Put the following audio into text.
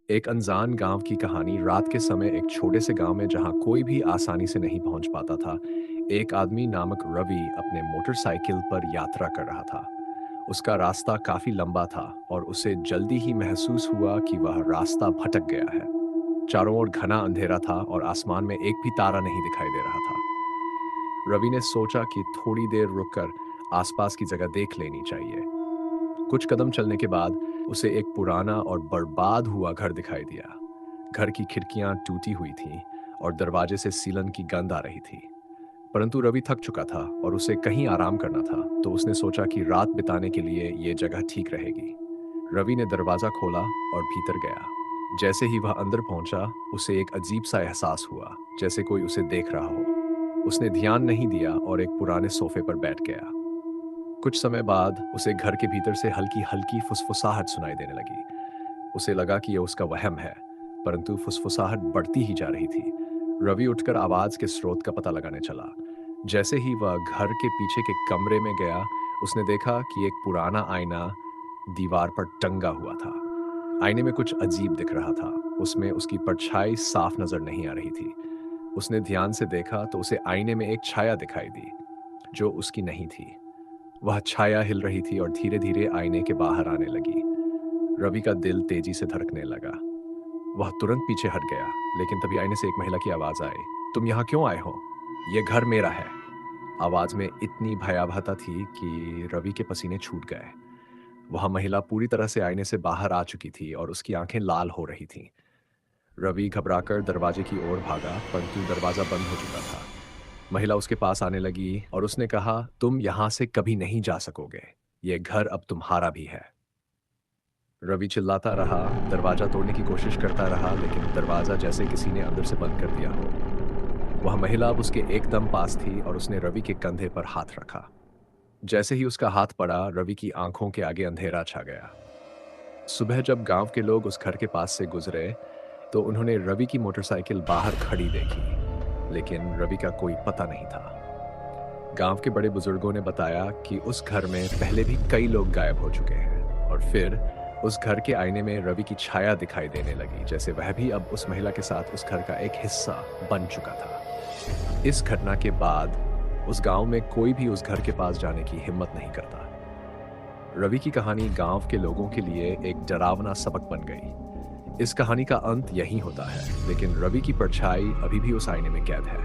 एक अनजान गांव की कहानी। रात के समय एक छोटे से गांव में जहां कोई भी आसानी से नहीं पहुंच पाता था, एक आदमी नामक रवि अपने मोटरसाइकिल पर यात्रा कर रहा था। उसका रास्ता काफी लंबा था और उसे जल्दी ही महसूस हुआ कि वह रास्ता भटक गया है। चारों ओर घना अंधेरा था और आसमान में एक भी तारा नहीं दिखाई दे रहा था। रवि ने सोचा कि थोड़ी देर रुककर आसपास की जगह देख लेनी चाहिए। कुछ कदम चलने के बाद उसे एक पुराना और बर्बाद हुआ घर दिखाई दिया। घर की खिड़कियां टूटी हुई थीं और दरवाजे से सीलन की गंध आ रही थी। परंतु रवि थक चुका था और उसे कहीं आराम करना था, तो उसने सोचा कि रात बिताने के लिए ये जगह ठीक रहेगी। रवि ने दरवाजा खोला और भीतर गया। जैसे ही वह अंदर पहुंचा, उसे एक अजीब सा एहसास हुआ, जैसे कोई उसे देख रहा हो। उसने ध्यान नहीं दिया और एक पुराने सोफे पर बैठ गया। कुछ समय बाद उसे घर के भीतर से हल्की हल्की फुसफुसाहट सुनाई देने लगी। उसे लगा कि यह उसका वहम है, परंतु फुसफुसाहट बढ़ती ही जा रही थी। रवि उठकर आवाज के स्रोत का पता लगाने चला। जैसे ही वह घर के पीछे के कमरे में गया, उसने देखा कि एक पुराना आईना दीवार पर टंगा हुआ था। आईने में कुछ अजीब दिख रहा था। उसमें उसकी परछाई साफ नजर नहीं आ रही थी। उसने ध्यान से देखा तो उसे आईने में एक छाया दिखाई दी, जो उसकी नहीं थी। वह छाया हिल रही थी और धीरे धीरे आईने के बाहर आने लगी। रवि का दिल तेजी से धड़कने लगा। वह तुरंत पीछे हट गया, लेकिन तभी आईने से एक महिला की आवाज आई। तुम यहाँ क्यों आए हो? ये घर मेरा है। आवाज में इतनी भयावहता थी कि रवि के पसीने छूट गए। वह महिला पूरी तरह से आईने से बाहर आ चुकी थी और उसकी आंखें लाल हो रही थीं। रवि घबराकर दरवाजे की ओर भागा, परंतु दरवाजा बंद हो चुका था। महिला उसके पास आने लगी और उसने कहा, तुम यहां से कभी नहीं जा सकोगे। यह घर अब तुम्हारा भी है। रवि चिल्लाता रहा, दरवाजा तोड़ने की कोशिश करता रहा, लेकिन दरवाजा जैसे किसी ने अंदर से बंद कर दिया हो। वह महिला अब उसके एकदम पास थी और उसने रवि के कंधे पर हाथ रखा। जैसे ही उसका हाथ पड़ा, रवि की आंखों के आगे अंधेरा छा गया। सुबह जब गांव के लोग उस घर के पास से गुजरे, तो उन्होंने रवि की मोटरसाइकिल बाहर खड़ी देखी, लेकिन रवि का कोई पता नहीं था। गांव के बड़े बुजुर्गों ने बताया कि उस घर में पहले भी कई लोग गायब हो चुके हैं, और फिर उस घर के आईने में रवि की छाया दिखाई देने लगी, जैसे वह भी अब उस महिला के साथ उस घर का एक हिस्सा बन चुका था। इस घटना के बाद उस गांव में कोई भी उस घर के पास जाने की हिम्मत नहीं करता। रवि की कहानी गांव के लोगों के लिए एक डरावना सबक बन गई। इस कहानी का अंत यहीं होता है, लेकिन रवि की परछाई अभी भी उस आईने में कैद है।